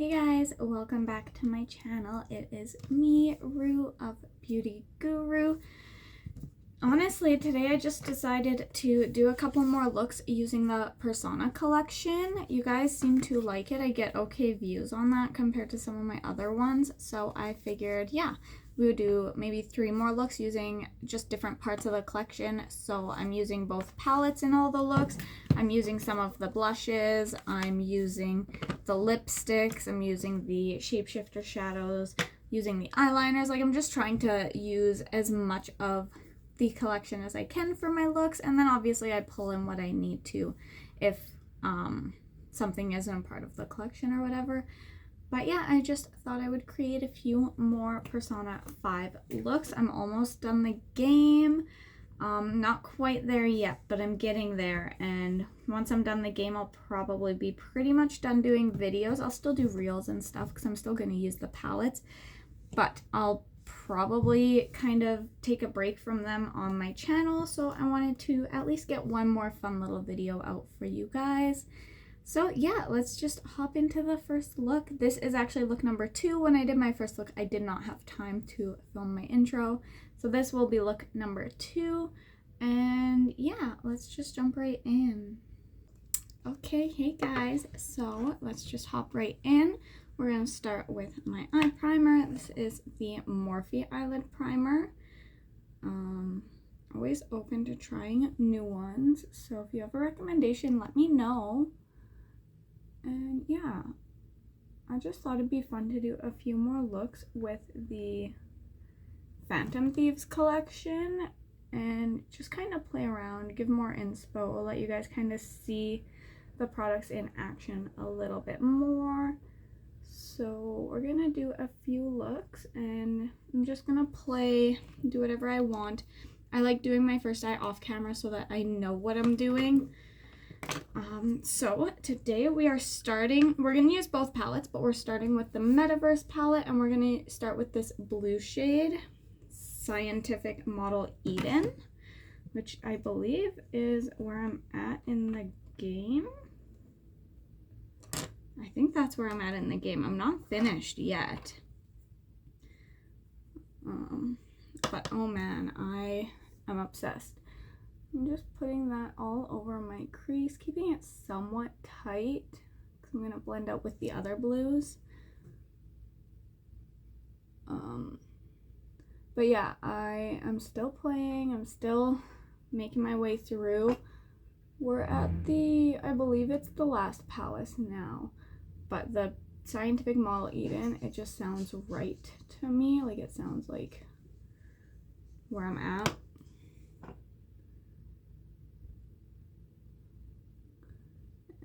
Hey guys, welcome back to my channel. It is me, Rue of Beauty Guru. Honestly, today I just decided to do a couple more looks using the Persona collection. You guys seem to like it. I get okay views on that compared to some of my other ones. So I figured, yeah, we would do maybe 3 more looks using just different parts of the collection. So I'm using both palettes in all the looks. I'm using some of the blushes. I'm using the lipsticks. I'm using the shapeshifter shadows, using the eyeliners. Like, I'm just trying to use as much of the collection as I can for my looks, and then obviously I pull in what I need to if something isn't part of the collection or whatever. But yeah, I just thought I would create a few more Persona 5 looks. I'm almost done the game. Not quite there yet, but I'm getting there, and once I'm done the game I'll probably be pretty much done doing videos. I'll still do reels and stuff because I'm still going to use the palettes, but I'll probably kind of take a break from them on my channel, so I wanted to at least get one more fun little video out for you guys. So yeah, let's just hop into the first look. This is actually look number 2. When I did my first look, I did not have time to film my intro, so this will be look number 2, and yeah, let's just jump right in. Okay, hey guys, so let's just hop right in. We're going to start with my eye primer. This is the Morphe Eyelid Primer. Always open to trying new ones, so if you have a recommendation, let me know. And yeah, I just thought it'd be fun to do a few more looks with the Phantom Thieves collection and just kind of play around, give more inspo. I'll let you guys kind of see the products in action a little bit more. So we're gonna do a few looks, and I'm just gonna do whatever I want. I like doing my first eye off camera so that I know what I'm doing. So today we're gonna use both palettes, but we're starting with the Metaverse palette, and we're gonna start with this blue shade, Scientific Model Eden, which I believe is where I'm at in the game. I think that's where I'm at in the game. I'm not finished yet. But oh man, I am obsessed. I'm just putting that all over my crease, keeping it somewhat tight because I'm going to blend out with the other blues. But yeah, I am still playing. I'm still making my way through. We're at I believe it's the last palace now. But the Scientific Model Eden, it just sounds right to me. Like, it sounds like where I'm at.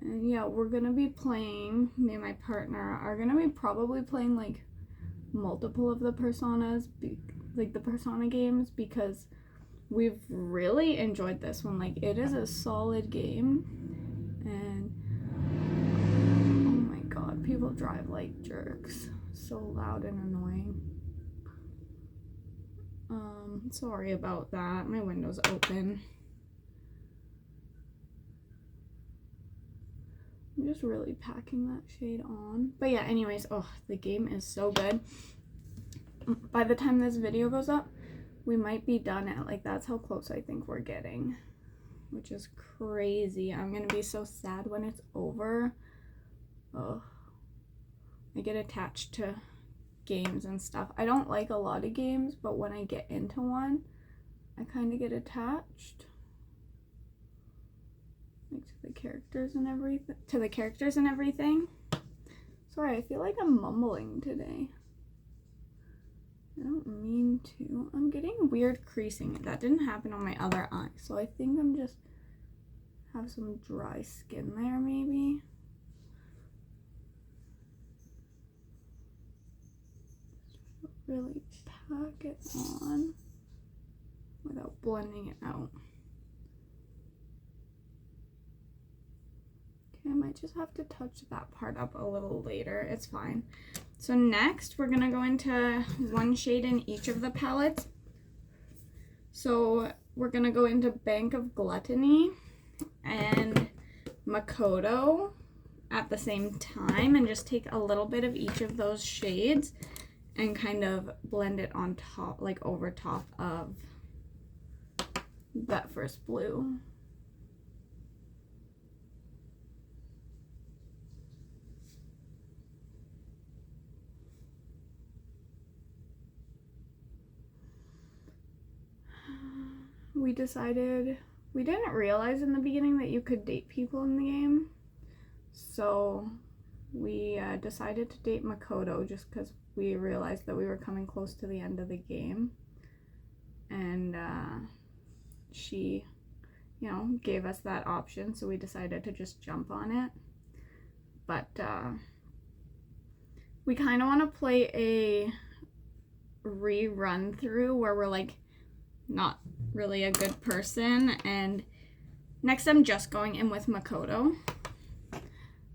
And yeah, we're gonna be playing, me and my partner are gonna be probably playing like multiple of the Personas, like the Persona games, because we've really enjoyed this one. Like, it is a solid game, and people drive like jerks. So loud and annoying. Sorry about that. My window's open. I'm just really packing that shade on. But yeah, anyways, oh, the game is so good. By the time this video goes up, we might be done at, like, that's how close I think we're getting, which is crazy. I'm gonna be so sad when it's over. Ugh. I get attached to games and stuff. I don't like a lot of games, but when I get into one, I kind of get attached, like, to the characters and everything. Sorry, I feel like I'm mumbling today. I don't mean to. I'm getting weird creasing. That didn't happen on my other eye, so I think I'm just have some dry skin there maybe. Really pack it on without blending it out. Okay, I might just have to touch that part up a little later. It's fine. So next, we're gonna go into one shade in each of the palettes. So we're gonna go into Bank of Gluttony and Makoto. at the same time and just take a little bit of each of those shades and kind of blend it on top, like over top of that first blue. We didn't realize in the beginning that you could date people in the game, so we decided to date Makoto just because we realized that we were coming close to the end of the game, and she, you know, gave us that option, so we decided to just jump on it. But we kind of want to play a rerun through where we're like not really a good person, and next I'm just going in with Makoto.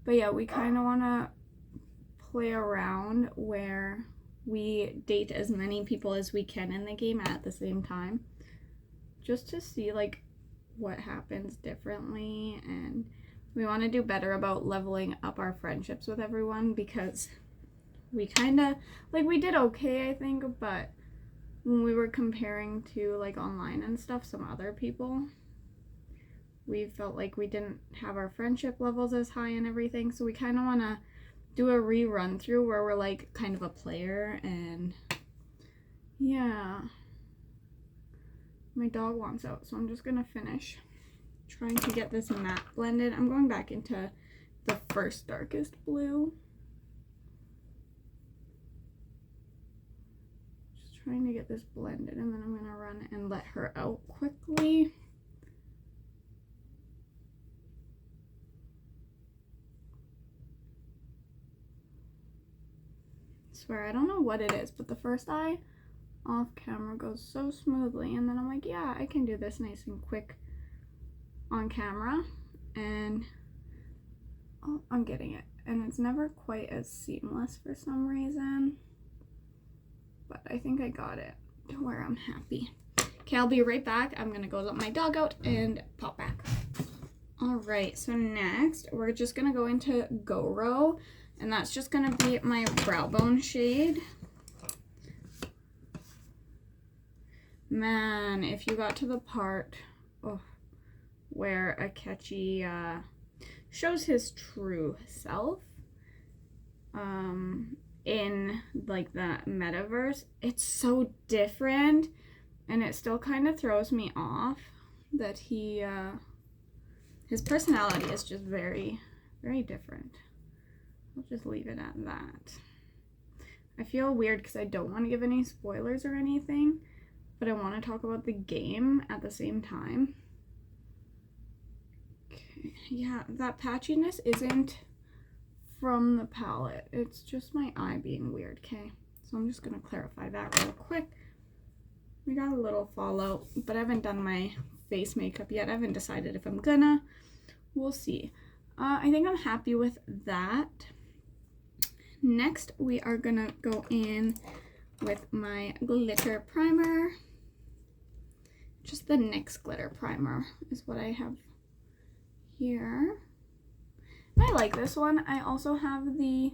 But yeah, we kind of want to play around where we date as many people as we can in the game at the same time, just to see like what happens differently. And we want to do better about leveling up our friendships with everyone, because we kind of like, we did okay I think, but when we were comparing to like online and stuff, some other people, we felt like we didn't have our friendship levels as high and everything. So we kind of want to do a rerun through where we're like kind of a player. And yeah, my dog wants out, so I'm just gonna finish trying to get this matte blended. I'm going back into the first darkest blue, just trying to get this blended, and then I'm gonna run and let her out quickly. Swear, I don't know what it is, but the first eye off camera goes so smoothly, and then I'm like, yeah, I can do this nice and quick on camera, and oh, I'm getting it, and it's never quite as seamless for some reason, but I think I got it to where I'm happy. Okay, I'll be right back. I'm gonna go let my dog out and pop back. All right, so next we're just gonna go into Goro, and that's just gonna be my brow bone shade. Man, if you got to the part where Akechi shows his true self in like the metaverse, it's so different, and it still kind of throws me off that he his personality is just very, very different. I'll just leave it at that. I feel weird because I don't want to give any spoilers or anything, but I want to talk about the game at the same time. Okay, yeah, that patchiness isn't from the palette. It's just my eye being weird, okay? So I'm just going to clarify that real quick. We got a little fallout, but I haven't done my face makeup yet. I haven't decided if I'm gonna. We'll see. I think I'm happy with that. Next, we are gonna go in with my glitter primer. Just the NYX glitter primer is what I have here. I like this one. I also have the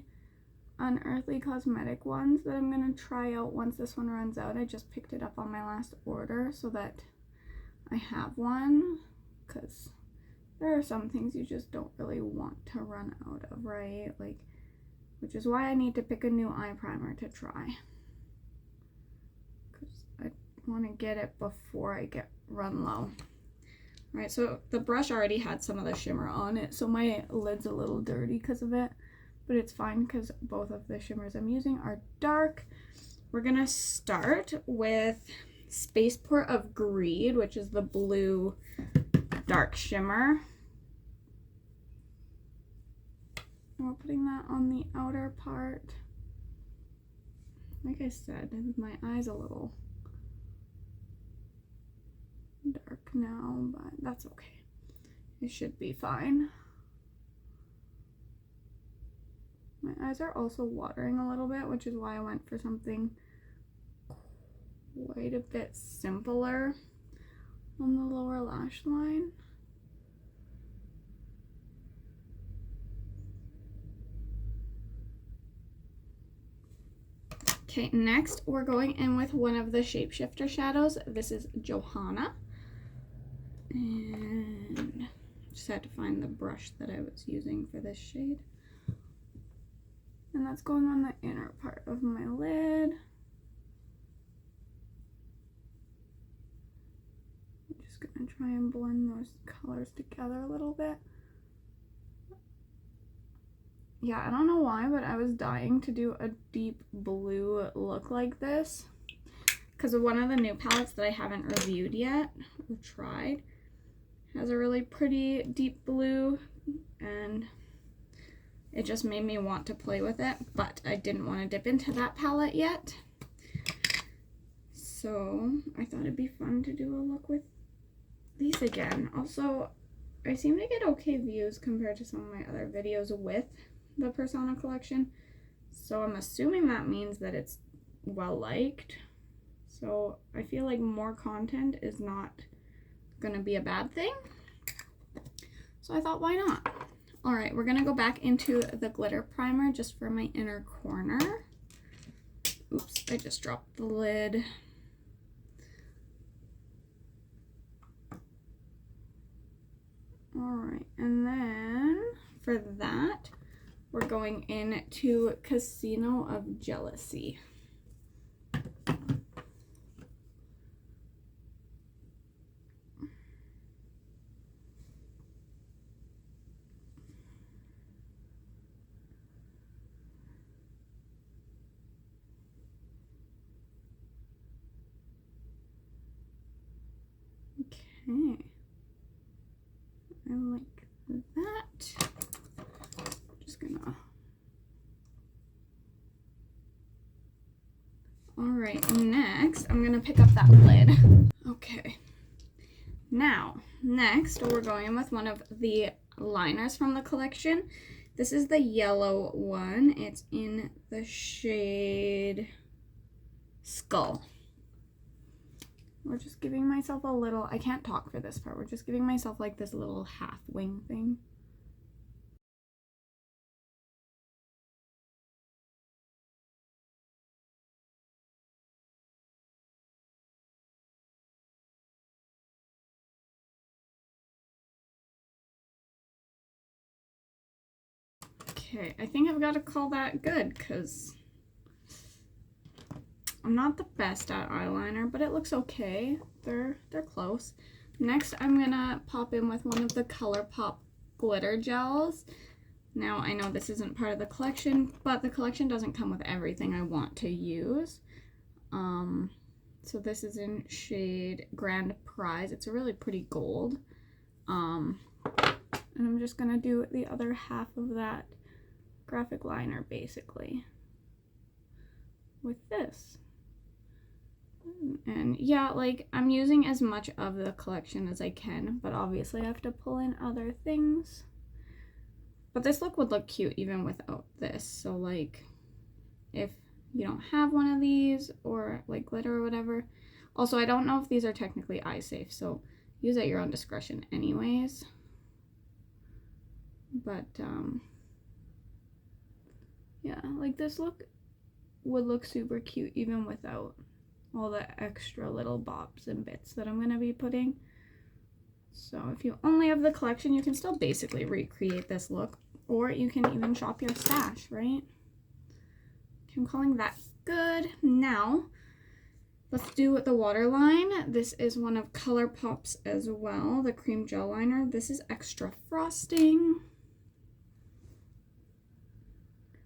Unearthly Cosmetic ones that I'm gonna try out once this one runs out. I just picked it up on my last order so that I have one, because there are some things you just don't really want to run out of, right? Like, which is why I need to pick a new eye primer to try, because I want to get it before I run low. All right, so the brush already had some of the shimmer on it, so my lid's a little dirty because of it, but it's fine because both of the shimmers I'm using are dark. We're gonna start with Spaceport of Greed, which is the blue dark shimmer. We're putting that on the outer part. Like I said, my eye's a little dark now, but that's okay. It should be fine. My eyes are also watering a little bit, which is why I went for something quite a bit simpler on the lower lash line. Okay, next we're going in with one of the Shapeshifter shadows. This is Johanna. And just had to find the brush that I was using for this shade. And that's going on the inner part of my lid. I'm just gonna try and blend those colors together a little bit. Yeah, I don't know why, but I was dying to do a deep blue look like this because of one of the new palettes that I haven't reviewed yet or tried has a really pretty deep blue, and it just made me want to play with it, but I didn't want to dip into that palette yet. So I thought it'd be fun to do a look with these again. Also, I seem to get okay views compared to some of my other videos with the Persona collection, so I'm assuming that means that it's well liked. So I feel like more content is not gonna be a bad thing, so I thought, why not? All right, we're gonna go back into the glitter primer just for my inner corner. Oops, I just dropped the lid. All right, and then for that, we're going into Casino of Jealousy. Okay, I like that. Just gonna. All right, next I'm gonna pick up that lid. Okay, now next we're going in with one of the liners from the collection. This is the yellow one. It's in the shade Skull. We're just giving myself a little, I can't talk for this part, we're just giving myself like this little half wing thing. Okay, I think I've got to call that good because I'm not the best at eyeliner, but it looks okay. They're close. Next, I'm gonna pop in with one of the ColourPop glitter gels. Now, I know this isn't part of the collection, but the collection doesn't come with everything I want to use. So this is in shade Grand Prize. It's a really pretty gold. And I'm just gonna do the other half of that graphic liner basically with this. And yeah, like I'm using as much of the collection as I can, but obviously I have to pull in other things. But this look would look cute even without this. So like if you don't have one of these or like glitter or whatever. Also, I don't know if these are technically eye safe, so use at your own discretion anyways. But yeah, like this look would look super cute even without all the extra little bops and bits that I'm gonna be putting. So if you only have the collection, you can still basically recreate this look, or you can even shop your stash, right? I'm calling that good. Now, let's do the waterline. This is one of ColourPop's as well, the cream gel liner. This is extra frosting.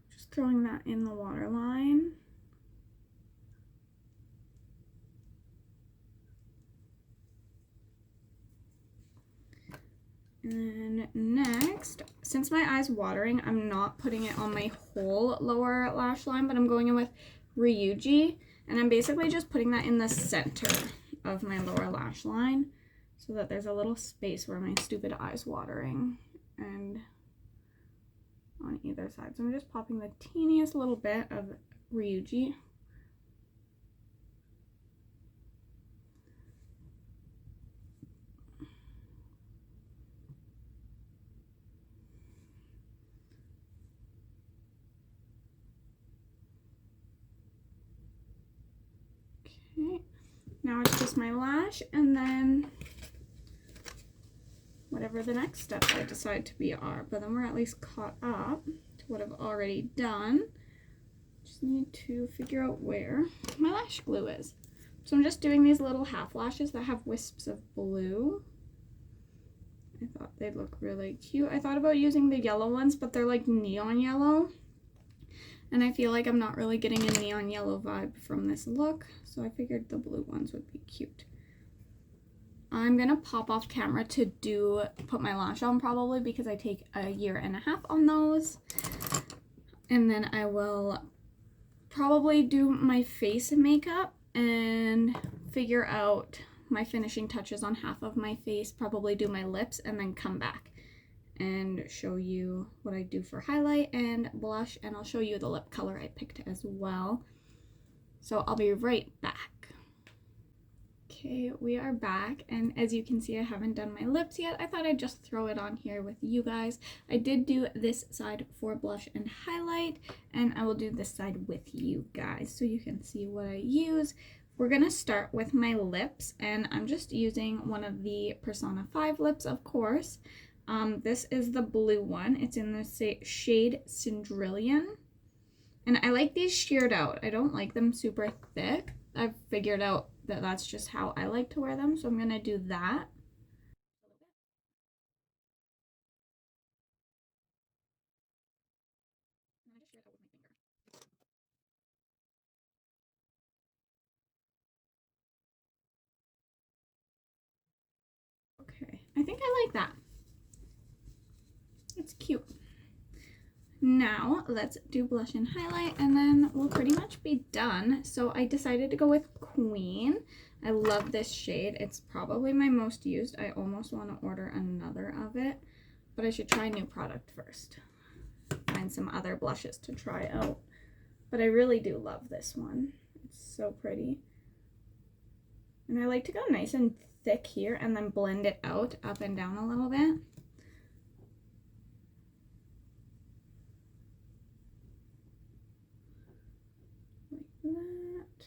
Just throwing that in the waterline. And next, since my eye's watering, I'm not putting it on my whole lower lash line, but I'm going in with Ryuji, and I'm basically just putting that in the center of my lower lash line so that there's a little space where my stupid eye's watering and on either side. So I'm just popping the teeniest little bit of Ryuji. Okay, now it's just my lash, and then whatever the next steps I decide to be are, but then we're at least caught up to what I've already done. Just need to figure out where my lash glue is. So I'm just doing these little half lashes that have wisps of blue. I thought they'd look really cute. I thought about using the yellow ones, but they're like neon yellow. And I feel like I'm not really getting a neon yellow vibe from this look, so I figured the blue ones would be cute. I'm gonna pop off camera to put my lash on probably because I take a year and a half on those. And then I will probably do my face makeup and figure out my finishing touches on half of my face, probably do my lips, and then come back and show you what I do for highlight and blush, and I'll show you the lip color I picked as well. So I'll be right back. Okay, we are back, and as you can see, I haven't done my lips yet. I thought I'd just throw it on here with you guys. I did do this side for blush and highlight, and I will do this side with you guys so you can see what I use. We're gonna start with my lips, and I'm just using one of the Persona 5 lips, of course. This is the blue one. It's in the shade Cendrillon, and I like these sheared out. I don't like them super thick. I've figured out that that's just how I like to wear them, so I'm gonna do that. Okay, I think I like that. It's cute. Now let's do blush and highlight, and then we'll pretty much be done. So I decided to go with Queen. I love this shade. It's probably my most used. I almost want to order another of it, but I should try a new product first. Find some other blushes to try out. But I really do love this one. It's so pretty. And I like to go nice and thick here and then blend it out up and down a little bit. Like that.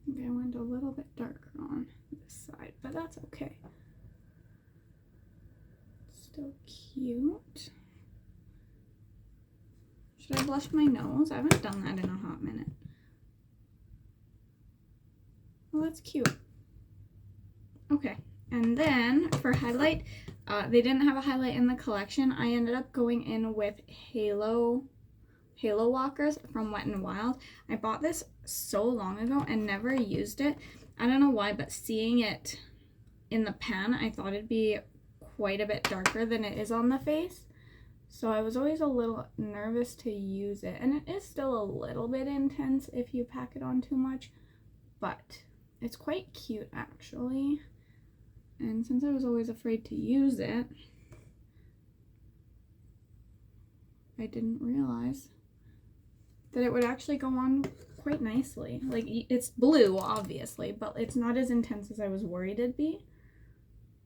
Okay, I went a little bit darker on this side, but that's okay. Still cute. Should I blush my nose? I haven't done that in a hot minute. Well, that's cute. Okay, and then for highlight, they didn't have a highlight in the collection. I ended up going in with Halo Walkers from Wet n Wild. I bought this so long ago and never used it. I don't know why, but seeing it in the pan, I thought it'd be quite a bit darker than it is on the face. So I was always a little nervous to use it. And it is still a little bit intense if you pack it on too much, but it's quite cute actually. And since I was always afraid to use it, I didn't realize that it would actually go on quite nicely. Like, it's blue, obviously, but it's not as intense as I was worried it'd be.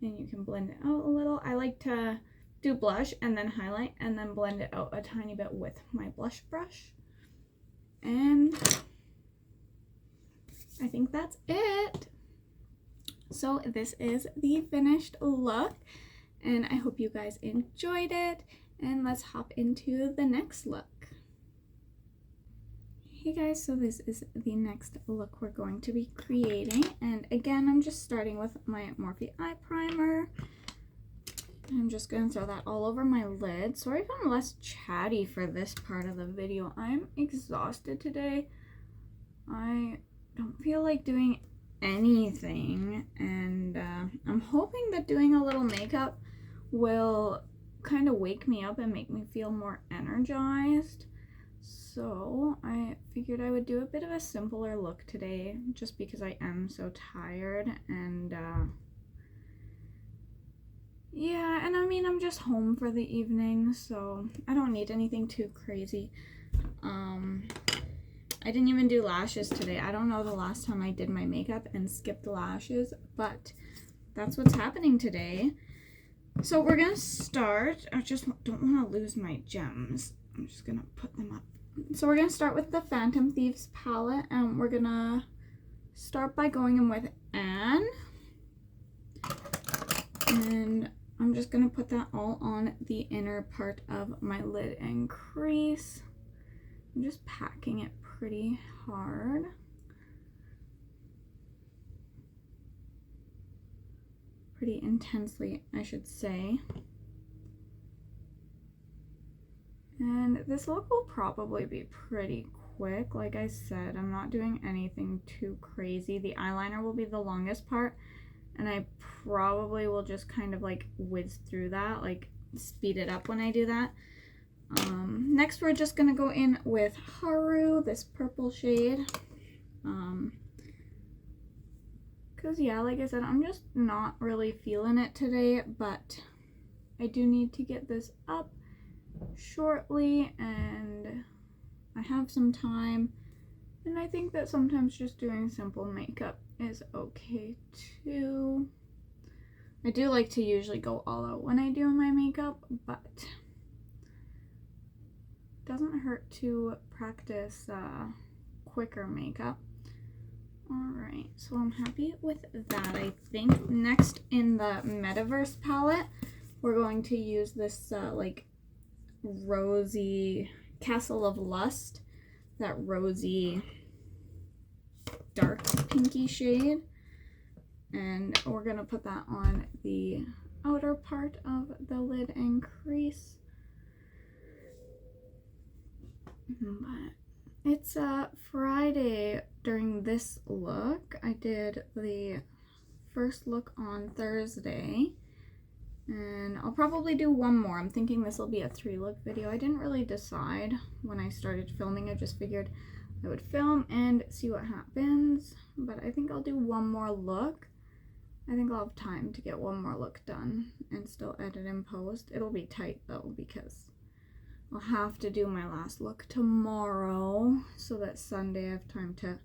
And you can blend it out a little. I like to do blush and then highlight and then blend it out a tiny bit with my blush brush. And I think that's it. So this is the finished look, and I hope you guys enjoyed it, and let's hop into the next look. Hey guys, so this is the next look we're going to be creating, and again I'm just starting with my Morphe eye primer. I'm just going to throw that all over my lid. Sorry if I'm less chatty for this part of the video. I'm exhausted today. I don't feel like doing anything, and I'm hoping that doing a little makeup will kind of wake me up and make me feel more energized. So I figured I would do a bit of a simpler look today just because I am so tired, and yeah, and I mean, I'm just home for the evening, so I don't need anything too crazy. I didn't even do lashes today. I don't know the last time I did my makeup and skipped lashes, but that's what's happening today. So we're gonna start. I just don't want to lose my gems. I'm just gonna put them up. So we're gonna start with the Phantom Thieves palette, and we're gonna start by going in with Anne. And I'm just gonna put that all on the inner part of my lid and crease. I'm just packing it pretty hard. Pretty intensely, I should say. And this look will probably be pretty quick. Like I said, I'm not doing anything too crazy. The eyeliner will be the longest part, and I probably will just kind of like whiz through that, like speed it up when I do that. Next we're just gonna go in with Haru, this purple shade. Because yeah, like I said, I'm just not really feeling it today, but I do need to get this up shortly, and I have some time, and I think that sometimes just doing simple makeup is okay too. I do like to usually go all out when I do my makeup, but it doesn't hurt to practice quicker makeup. Alright, so I'm happy with that, I think. Next, in the Metaverse palette, we're going to use this like rosy Castle of Lust, that rosy dark pinky shade, and we're gonna put that on the outer part of the lid and crease. But it's Friday during this look. I did the first look on Thursday, and I'll probably do one more. I'm thinking this will be a 3-look video. I didn't really decide when I started filming. I just figured I would film and see what happens, but I think I'll do one more look. I think I'll have time to get one more look done and still edit and post. It'll be tight though, because I'll have to do my last look tomorrow so that Sunday I have time to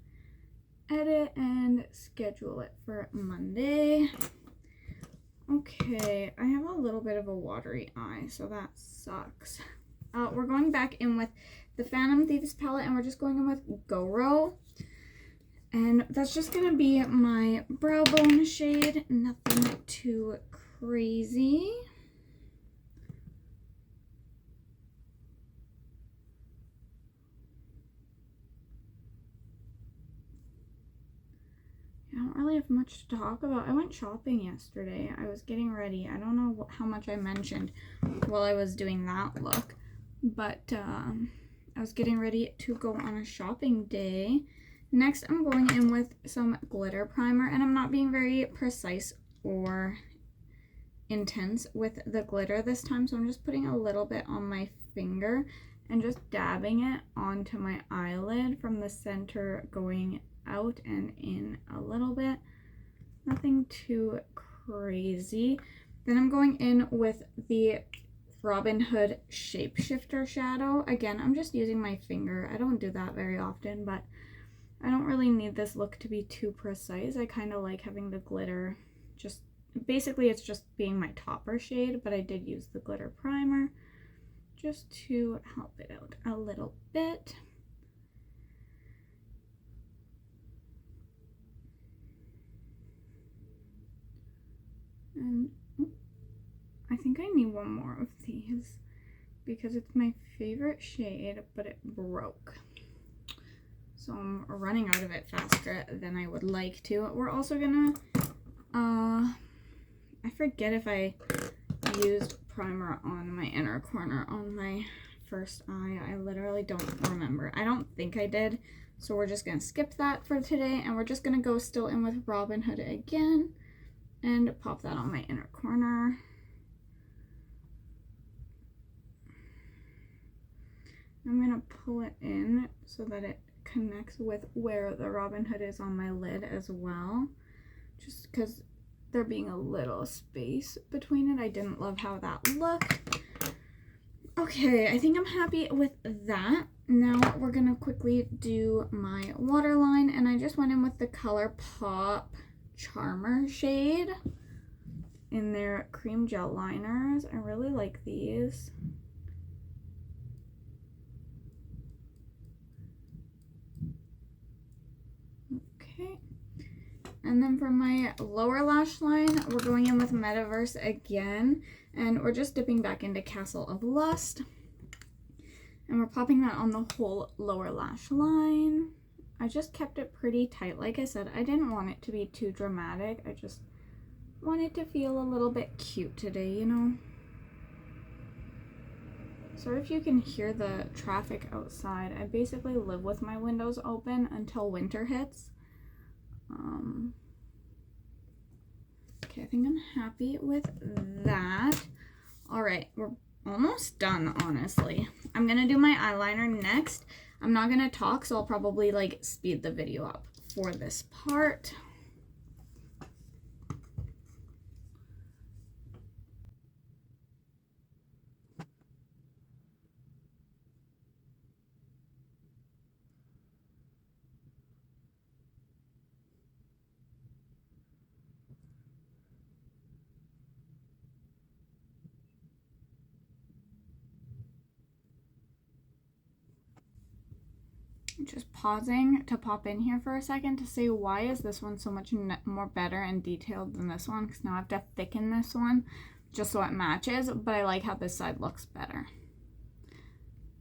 edit and schedule it for Monday. Okay, I have a little bit of a watery eye, so that sucks. We're going back in with the Phantom Thieves palette, and we're just going in with Goro. And that's just going to be my brow bone shade, nothing too crazy. I don't really have much to talk about. I went shopping yesterday. I was getting ready. I don't know how much I mentioned while I was doing that look, but I was getting ready to go on a shopping day. Next, I'm going in with some glitter primer, and I'm not being very precise or intense with the glitter this time, so I'm just putting a little bit on my finger and just dabbing it onto my eyelid from the center, going out and in a little bit. Nothing too crazy. Then I'm going in with the Robin Hood Shapeshifter shadow. Again, I'm just using my finger. I don't do that very often, but I don't really need this look to be too precise. I kind of like having the glitter just, basically it's just being my topper shade, but I did use the glitter primer just to help it out a little bit. And I think I need one more of these because it's my favorite shade, but it broke. So I'm running out of it faster than I would like to. We're also gonna, I forget if I used primer on my inner corner on my first eye. I literally don't remember. I don't think I did. So we're just gonna skip that for today, and we're just gonna go still in with Robin Hood again and pop that on my inner corner. I'm gonna pull it in so that it connects with where the Robin Hood is on my lid as well, just because there being a little space between it, I didn't love how that looked. Okay, I think I'm happy with that. Now we're gonna quickly do my waterline, and I just went in with the ColourPop Charmer shade in their cream gel liners. I really like these. Okay. And then for my lower lash line, we're going in with Metaverse again, and we're just dipping back into Castle of Lust. And we're popping that on the whole lower lash line. I just kept it pretty tight. Like I said, I didn't want it to be too dramatic. I just wanted to feel a little bit cute today, you know? Sorry if you can hear the traffic outside. I basically live with my windows open until winter hits. Okay, I think I'm happy with that. All right, we're almost done, honestly. I'm gonna do my eyeliner next. I'm not gonna talk, so I'll probably like speed the video up for this part. Just pausing to pop in here for a second to say, why is this one so much more better and detailed than this one? Because now I have to thicken this one just so it matches, but I like how this side looks better.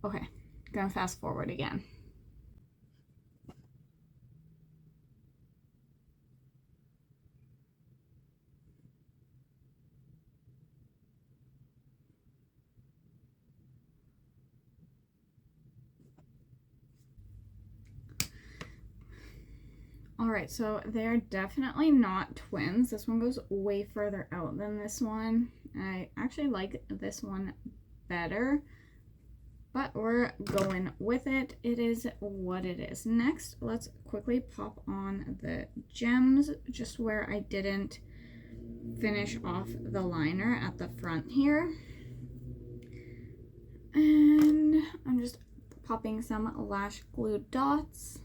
Okay, gonna fast forward again. All right, so they're definitely not twins. This one goes way further out than this one. I actually like this one better, but we're going with it. It is what it is. Next, let's quickly pop on the gems, just where I didn't finish off the liner at the front here. And I'm just popping some lash glue dots.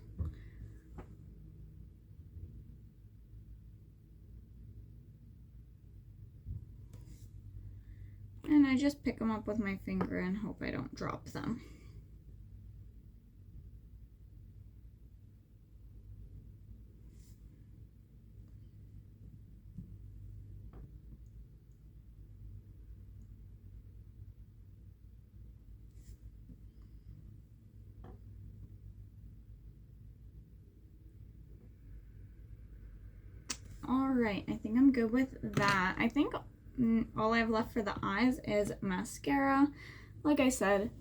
And I just pick them up with my finger and hope I don't drop them. All right, I think I'm good with that. I think all I have left for the eyes is mascara. Like I said,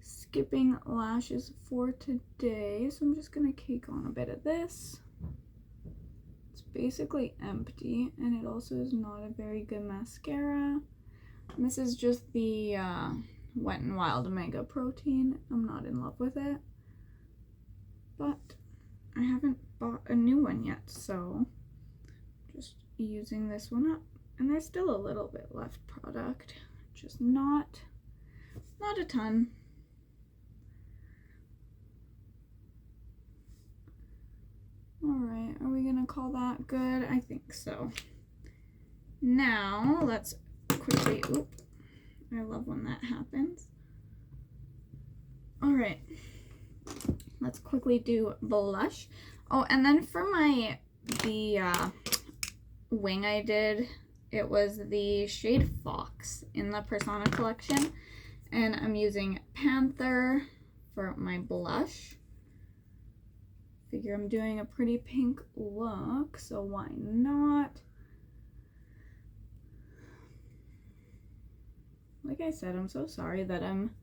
skipping lashes for today, so I'm just gonna cake on a bit of this. It's basically empty, and it also is not a very good mascara. And this is just the Wet n Wild Mega Protein. I'm not in love with it, but I haven't bought a new one yet, so just using this one up. And there's still a little bit left product, just not a ton. All right, are we gonna call that good? I think so. Now let's quickly, oop, I love when that happens. All right, let's quickly do blush. Oh, and then for the wing I did, it was the shade Fox in the Persona collection, and I'm using Panther for my blush. Figure I'm doing a pretty pink look, so why not? Like I said, I'm so sorry that I'm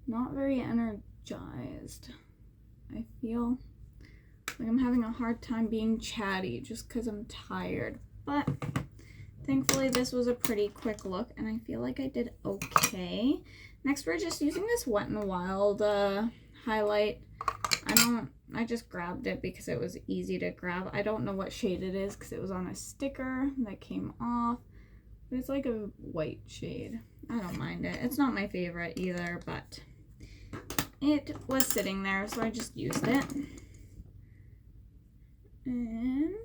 not very energized. I feel like I'm having a hard time being chatty just because I'm tired, but thankfully this was a pretty quick look and I feel like I did okay. Next, we're just using this Wet n Wild highlight. I just grabbed it because it was easy to grab. I don't know what shade it is because it was on a sticker that came off, It's like a white shade. I don't mind it. It's not my favorite either, but it was sitting there, so I just used it. And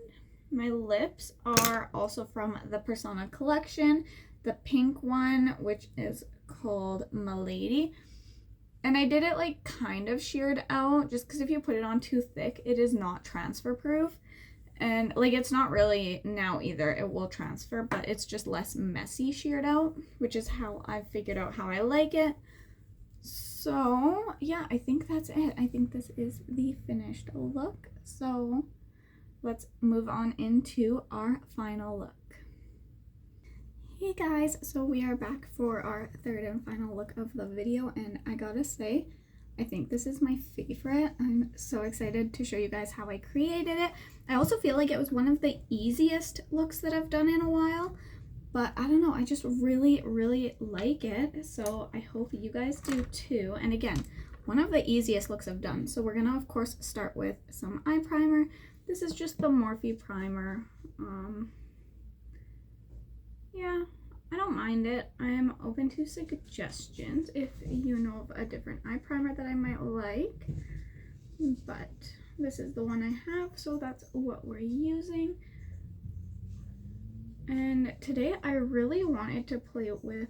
my lips are also from the Persona collection. The pink one, which is called Milady. And I did it like kind of sheared out, just because if you put it on too thick, it is not transfer proof. And like it's not really now either, it will transfer, but it's just less messy sheared out, which is how I figured out how I like it. So yeah, I think that's it. I think this is the finished look. So let's move on into our final look. Hey guys, so we are back for our third and final look of the video, and I gotta say, I think this is my favorite. I'm so excited to show you guys how I created it. I also feel like it was one of the easiest looks that I've done in a while, but I don't know, I just really, really like it. So I hope you guys do too. And again, one of the easiest looks I've done. So we're gonna, of course, start with some eye primer. This is just the Morphe primer. Yeah, I don't mind it. I am open to suggestions if you know of a different eye primer that I might like, but this is the one I have, so that's what we're using. And today I really wanted to play with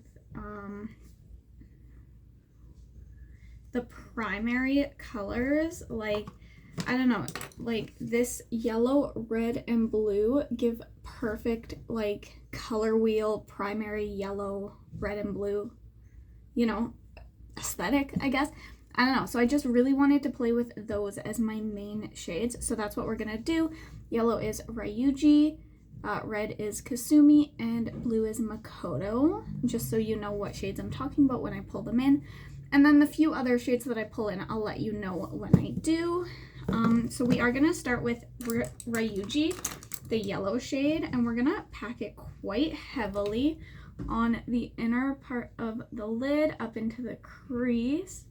the primary colors. Like, I don't know, like this yellow, red, and blue give perfect like color wheel primary yellow, red, and blue, you know, aesthetic, I guess. I don't know, so I just really wanted to play with those as my main shades, so that's what we're gonna do. Yellow is Ryuji, red is Kasumi, and blue is Makoto, just so you know what shades I'm talking about when I pull them in. And then the few other shades that I pull in, I'll let you know when I do. So we are gonna start with Ryuji, the yellow shade, and we're gonna pack it quite heavily on the inner part of the lid up into the crease.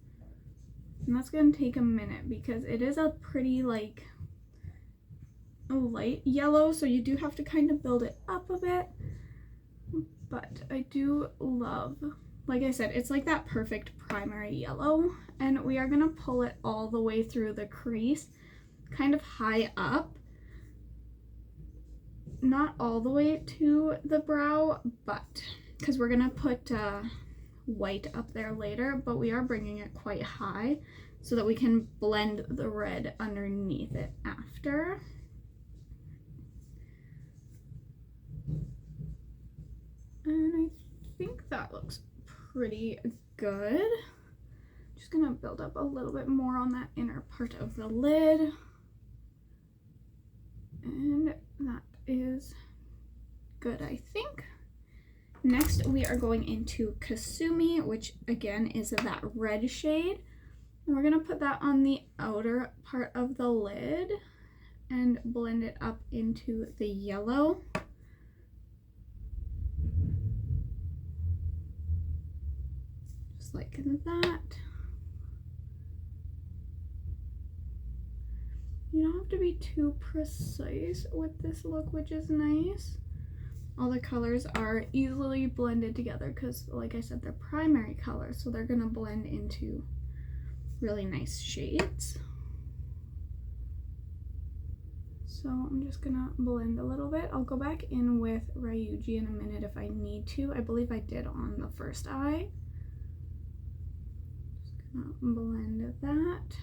And that's gonna take a minute because it is a pretty like light yellow, so you do have to kind of build it up a bit. But I do love, like I said, it's like that perfect primary yellow, and we are gonna pull it all the way through the crease, kind of high up. Not all the way to the brow, but because we're gonna put white up there later, but we are bringing it quite high so that we can blend the red underneath it after. And I think that looks pretty good. Just gonna build up a little bit more on that inner part of the lid. And that is good, I think. Next, we are going into Kasumi, which again is that red shade. And we're gonna put that on the outer part of the lid and blend it up into the yellow. Just like that. You don't have to be too precise with this look, which is nice. All the colors are easily blended together because, like I said, they're primary colors, so they're gonna blend into really nice shades. So I'm just gonna blend a little bit. I'll go back in with Ryuji in a minute if I need to. I believe I did on the first eye. Just gonna blend that.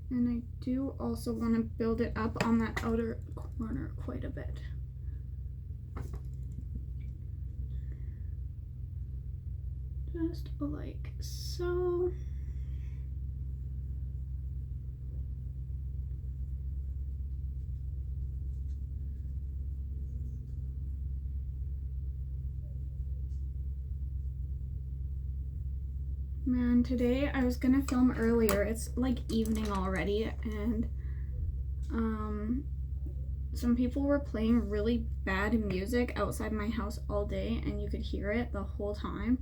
And I do also want to build it up on that outer corner quite a bit. Just like so. Man, today I was gonna film earlier. It's like evening already, and some people were playing really bad music outside my house all day, and you could hear it the whole time.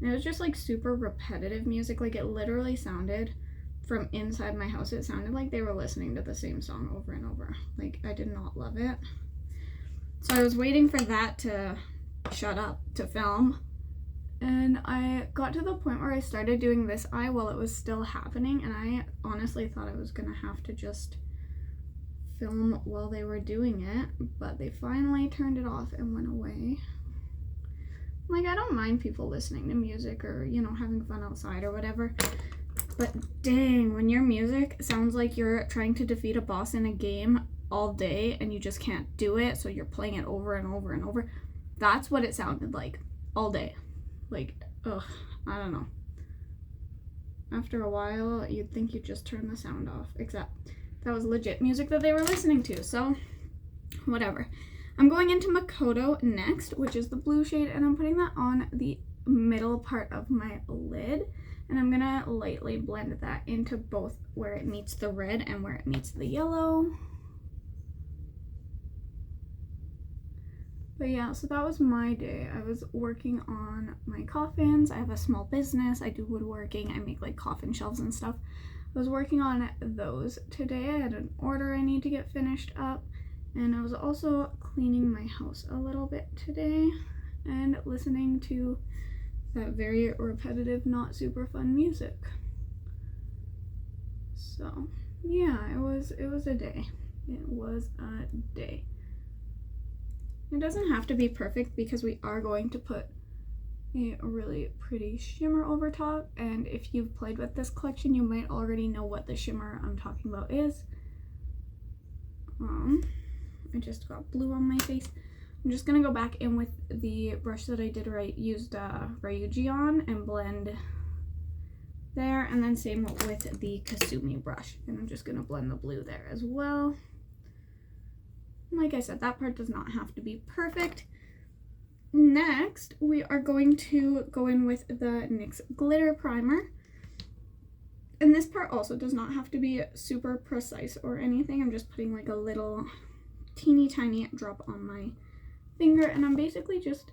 And it was just like super repetitive music. Like, it literally sounded from inside my house, it sounded like they were listening to the same song over and over. Like, I did not love it. So I was waiting for that to shut up to film. And I got to the point where I started doing this eye while it was still happening, and I honestly thought I was gonna have to just film while they were doing it, but they finally turned it off and went away. Like, I don't mind people listening to music or, you know, having fun outside or whatever, but dang, when your music sounds like you're trying to defeat a boss in a game all day and you just can't do it, so you're playing it over and over and over, that's what it sounded like all day. Like, ugh, I don't know. After a while, you'd think you'd just turn the sound off, except that was legit music that they were listening to, so whatever. I'm going into Makoto next, which is the blue shade, and I'm putting that on the middle part of my lid, and I'm gonna lightly blend that into both where it meets the red and where it meets the yellow. But yeah, so that was my day. I was working on my coffins. I have a small business. I do woodworking. I make like coffin shelves and stuff. I was working on those today. I had an order I need to get finished up. And I was also cleaning my house a little bit today and listening to that very repetitive, not super fun music. So yeah, it was a day. It was a day. It doesn't have to be perfect because we are going to put a really pretty shimmer over top, and if you've played with this collection, you might already know what the shimmer I'm talking about is. I just got blue on my face. I'm just gonna go back in with the brush that I did used Ryuji on and blend there, and then same with the Kasumi brush, and I'm just gonna blend the blue there as well. Like I said, that part does not have to be perfect. Next, we are going to go in with the NYX Glitter Primer. And this part also does not have to be super precise or anything. I'm just putting like a little teeny tiny drop on my finger, and I'm basically just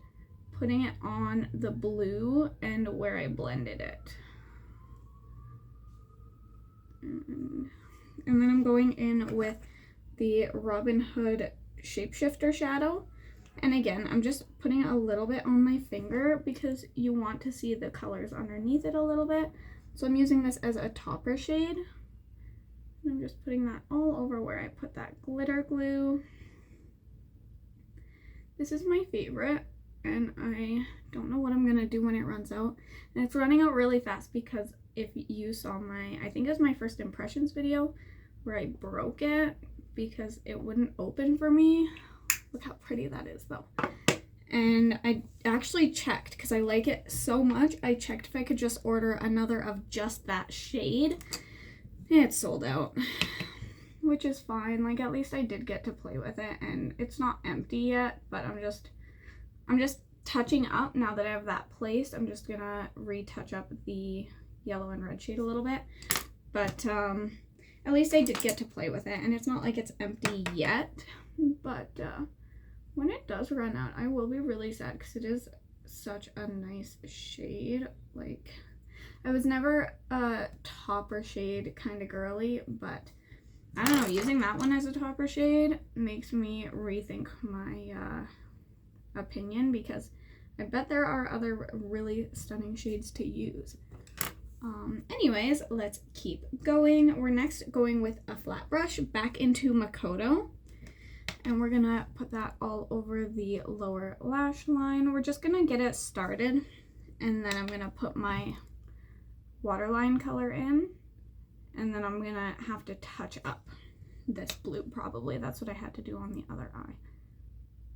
putting it on the blue and where I blended it. And then I'm going in with the Robin Hood Shapeshifter shadow, and again I'm just putting a little bit on my finger because you want to see the colors underneath it a little bit, so I'm using this as a topper shade, and I'm just putting that all over where I put that glitter glue. This is my favorite, and I don't know what I'm gonna do when it runs out, and it's running out really fast because if you saw my, I think it was my first impressions video where I broke it because it wouldn't open for me. Look how pretty that is though. And I actually checked because I like it so much. I checked if I could just order another of just that shade. It's sold out, which is fine. Like, at least I did get to play with it, and it's not empty yet, but I'm just touching up now that I have that placed. I'm just gonna retouch up the yellow and red shade a little bit, but at least I did get to play with it, and it's not like it's empty yet, but when it does run out, I will be really sad because it is such a nice shade. Like, I was never a topper shade kind of girly, but I don't know, using that one as a topper shade makes me rethink my opinion, because I bet there are other really stunning shades to use. Anyways, let's keep going. We're next going with a flat brush back into Makoto, and we're gonna put that all over the lower lash line. We're just gonna get it started, and then I'm gonna put my waterline color in, and then I'm gonna have to touch up this blue probably. That's what I had to do on the other eye.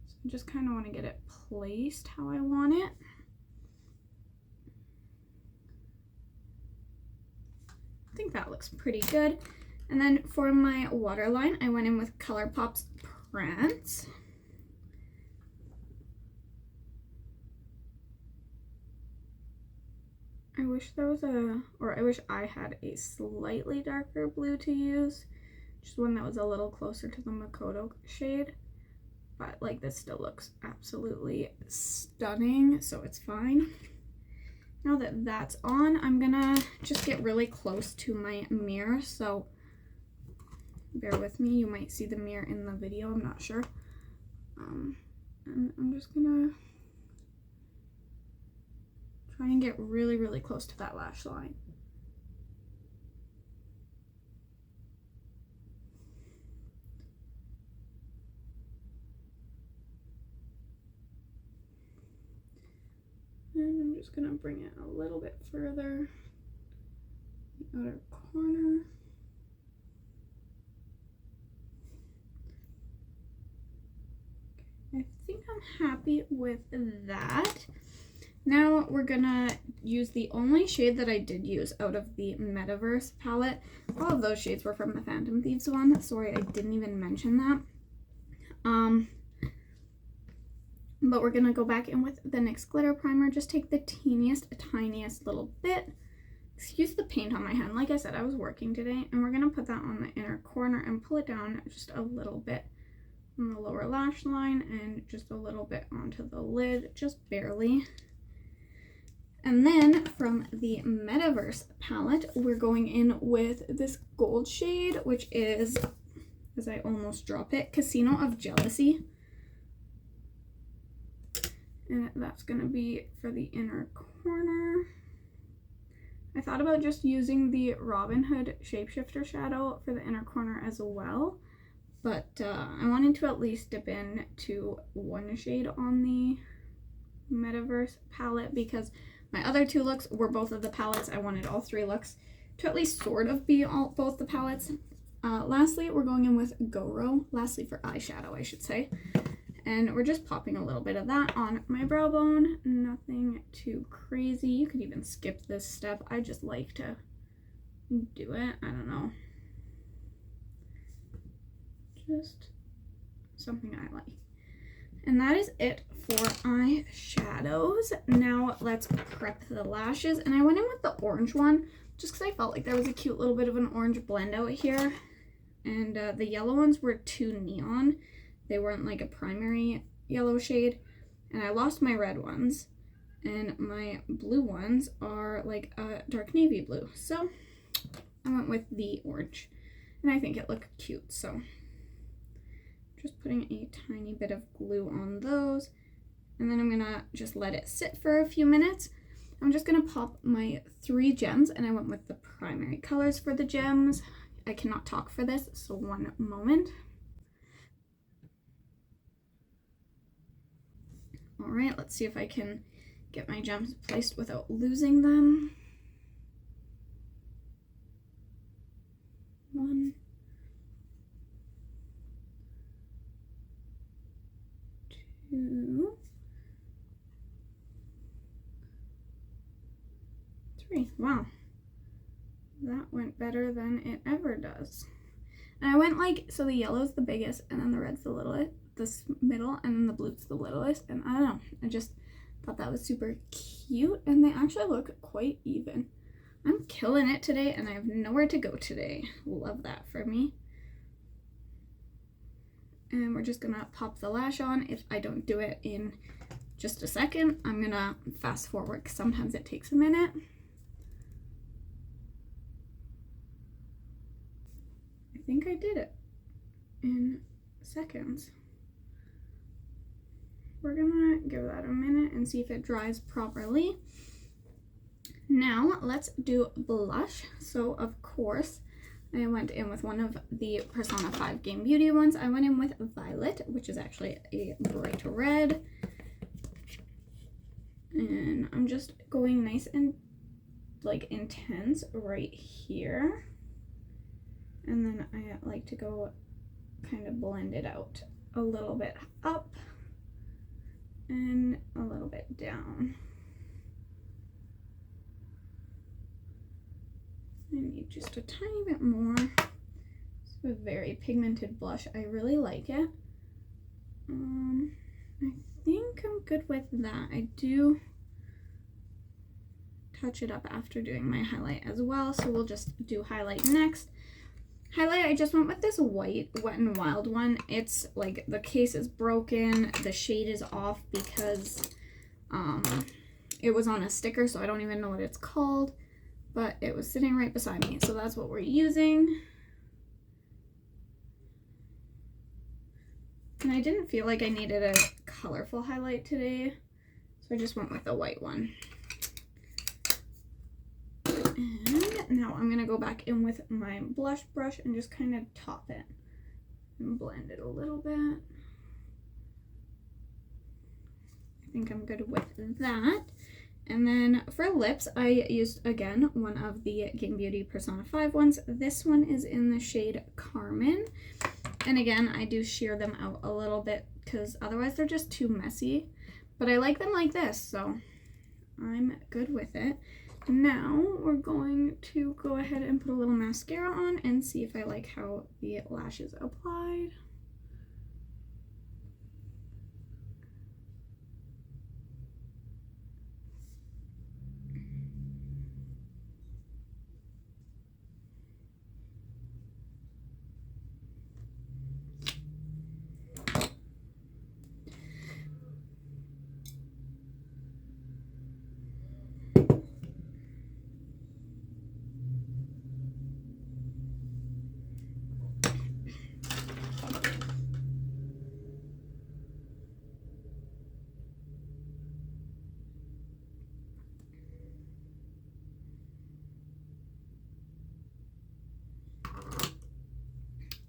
So I just kind of want to get it placed how I want it. I think that looks pretty good. And then for my waterline, I went in with ColourPop's Prance. I wish there was I wish I had a slightly darker blue to use, just one that was a little closer to the Makoto shade, but like this still looks absolutely stunning, so it's fine. Now that that's on, I'm gonna just get really close to my mirror, so bear with me. You might see the mirror in the video, I'm not sure. And I'm just gonna try and get really, really close to that lash line. And I'm just gonna bring it a little bit further, the outer corner. I think I'm happy with that. Now we're gonna use the only shade that I did use out of the Metaverse palette. All of those shades were from the Phantom Thieves one. Sorry, I didn't even mention that. But we're gonna go back in with the NYX glitter primer. Just take the tiniest little bit. Excuse the paint on my hand. Like I said, I was working today, and we're gonna put that on the inner corner and pull it down just a little bit on the lower lash line and just a little bit onto the lid, just barely. And then from the Metaverse palette, we're going in with this gold shade, which is, as I almost drop it, Casino of Jealousy. And that's gonna be for the inner corner. I thought about just using the Robin Hood Shapeshifter shadow for the inner corner as well, but I wanted to at least dip in to one shade on the Metaverse palette because my other two looks were both of the palettes. I wanted all three looks to at least sort of be both the palettes. Lastly, we're going in with GoRo. Lastly, for eyeshadow, I should say. And we're just popping a little bit of that on my brow bone. Nothing too crazy. You could even skip this step. I just like to do it. I don't know. Just something I like. And that is it for eyeshadows. Now let's prep the lashes. And I went in with the orange one just because I felt like there was a cute little bit of an orange blend out here. And the yellow ones were too neon. They weren't like a primary yellow shade. And I lost my red ones. And my blue ones are like a dark navy blue. So I went with the orange. And I think it looked cute. So just putting a tiny bit of glue on those. And then I'm gonna just let it sit for a few minutes. I'm just gonna pop my 3 gems, and I went with the primary colors for the gems. I cannot talk for this, so one moment. All right, let's see if I can get my gems placed without losing them. 1, 2, 3. Wow, that went better than it ever does. And I went like, so the yellow's the biggest, and then the red's the littlest, this middle, and then the blue's the littlest. And I don't know, I just thought that was super cute, and they actually look quite even. I'm killing it today, and I have nowhere to go today. Love that for me. And we're just gonna pop the lash on. If I don't do it in just a second, I'm gonna fast forward because sometimes it takes a minute. I think I did it in seconds. We're gonna give that a minute and see if it dries properly. Now let's do blush. So of course, I went in with one of the Persona 5 Game Beauty ones. I went in with Violet, which is actually a bright red. And I'm just going nice and like intense right here. And then I like to go kind of blend it out a little bit up and a little bit down. I need just a tiny bit more. It's a very pigmented blush. I really like it. I think I'm good with that. I do touch it up after doing my highlight as well, so we'll just do highlight next. Highlight, I just went with this white Wet n Wild one. It's like the case is broken, the shade is off because it was on a sticker, so I don't even know what it's called, but it was sitting right beside me, so that's what we're using. And I didn't feel like I needed a colorful highlight today, so I just went with the white one. And now I'm going to go back in with my blush brush and just kind of top it and blend it a little bit. I think I'm good with that. And then for lips, I used, again, one of the Game Beauty Persona 5 ones. This one is in the shade Carmen. And again, I do shear them out a little bit because otherwise they're just too messy. But I like them like this, so I'm good with it. Now we're going to go ahead and put a little mascara on and see if I like how the lashes applied.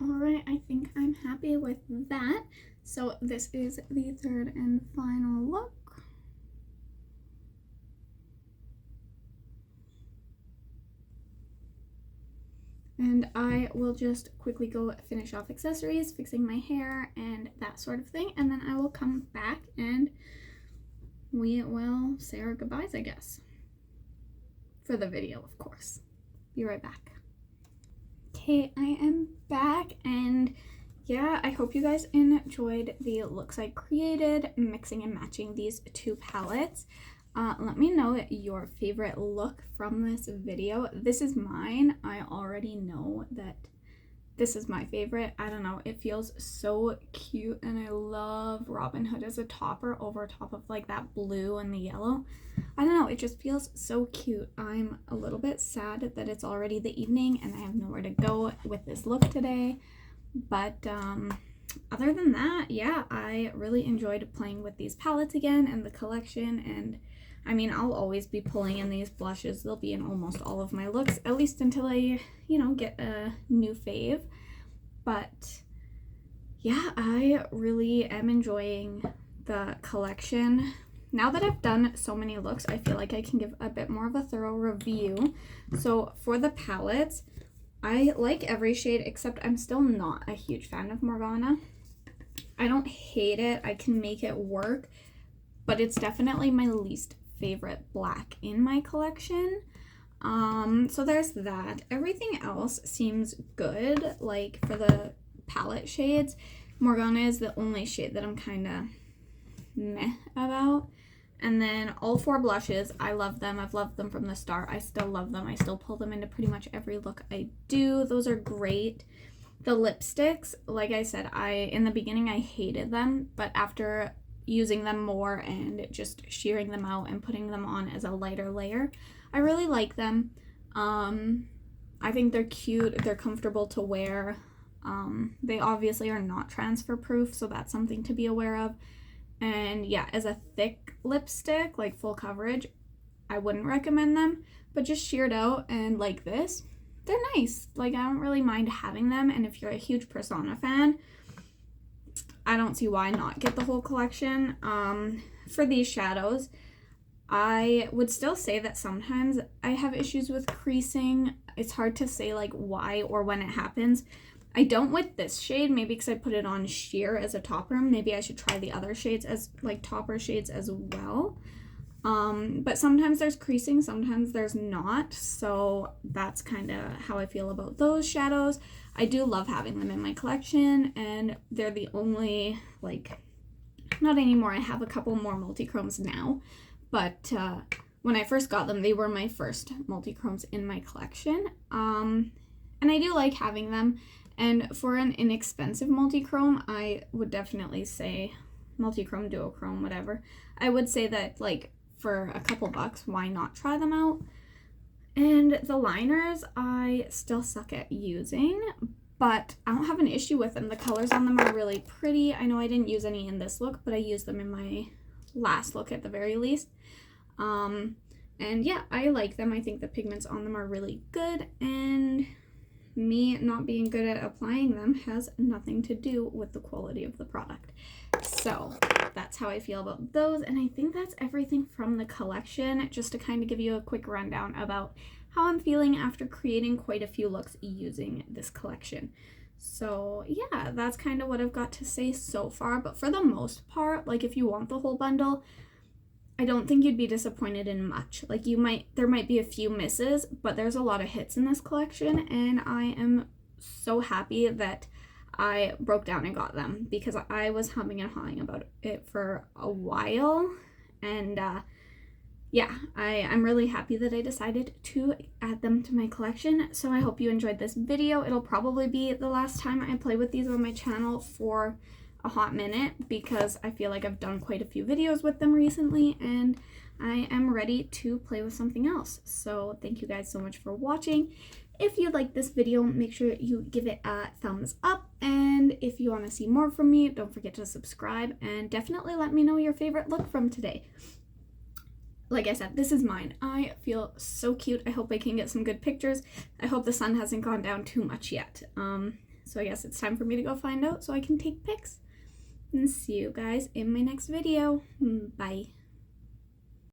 Alright, I think I'm happy with that. So this is the third and final look. And I will just quickly go finish off accessories, fixing my hair and that sort of thing. And then I will come back and we will say our goodbyes, I guess. For the video, of course. Be right back. Okay, I am back, and yeah, I hope you guys enjoyed the looks I created, mixing and matching these two palettes. Let me know your favorite look from this video. This is mine. I already know that this is my favorite. I don't know, it feels so cute, and I love Robin Hood as a topper over top of like that blue and the yellow. I don't know, it just feels so cute. I'm a little bit sad that it's already the evening and I have nowhere to go with this look today. But other than that, yeah, I really enjoyed playing with these palettes again and the collection. And I mean, I'll always be pulling in these blushes. They'll be in almost all of my looks, at least until I, you know, get a new fave. But yeah, I really am enjoying the collection. Now that I've done so many looks, I feel like I can give a bit more of a thorough review. So for the palettes, I like every shade except I'm still not a huge fan of Morgana. I don't hate it. I can make it work, but it's definitely my least favorite black in my collection. So there's that. Everything else seems good. Like for the palette shades, Morgana is the only shade that I'm kind of meh about. And then all four blushes, I love them. I've loved them from the start. I still love them. I still pull them into pretty much every look I do. Those are great. The lipsticks, like I said, in the beginning I hated them, but after using them more and just shearing them out and putting them on as a lighter layer, I really like them. I think they're cute. They're comfortable to wear. They obviously are not transfer proof, so that's something to be aware of. And yeah, as a thick lipstick, like full coverage, I wouldn't recommend them, but just sheared out and like this, they're nice. Like, I don't really mind having them, and if you're a huge Persona fan, I don't see why not get the whole collection. For these shadows, I would still say that sometimes I have issues with creasing. It's hard to say like why or when it happens. I don't with this shade, maybe because I put it on sheer as a topper. Maybe I should try the other shades as like topper shades as well. But sometimes there's creasing, sometimes there's not. So that's kind of how I feel about those shadows. I do love having them in my collection, and they're the only, like, not anymore. I have a couple more multi-chromes now, but when I first got them, they were my first multi-chromes in my collection. And I do like having them. And for an inexpensive multi-chrome, I would definitely say multi-chrome, duochrome, whatever. I would say that, like, for a couple bucks, why not try them out? And the liners I still suck at using, but I don't have an issue with them. The colors on them are really pretty. I know I didn't use any in this look, but I used them in my last look at the very least. And yeah, I like them. I think the pigments on them are really good, and me not being good at applying them has nothing to do with the quality of the product. So that's how I feel about those, and I think that's everything from the collection, just to kind of give you a quick rundown about how I'm feeling after creating quite a few looks using this collection. So yeah, that's kind of what I've got to say so far, but for the most part, like if you want the whole bundle, I don't think you'd be disappointed in much. Like there might be a few misses, but there's a lot of hits in this collection, and I am so happy that I broke down and got them, because I was humming and hawing about it for a while, and yeah, I'm really happy that I decided to add them to my collection. So I hope you enjoyed this video. It'll probably be the last time I play with these on my channel for a hot minute, because I feel like I've done quite a few videos with them recently, and I am ready to play with something else. So thank you guys so much for watching. If you like this video, make sure you give it a thumbs up, and if you want to see more from me, don't forget to subscribe, and definitely let me know your favorite look from today. Like I said, this is mine. I feel so cute. I hope I can get some good pictures. I hope the sun hasn't gone down too much yet. So I guess it's time for me to go find out so I can take pics. And see you guys in my next video. Bye.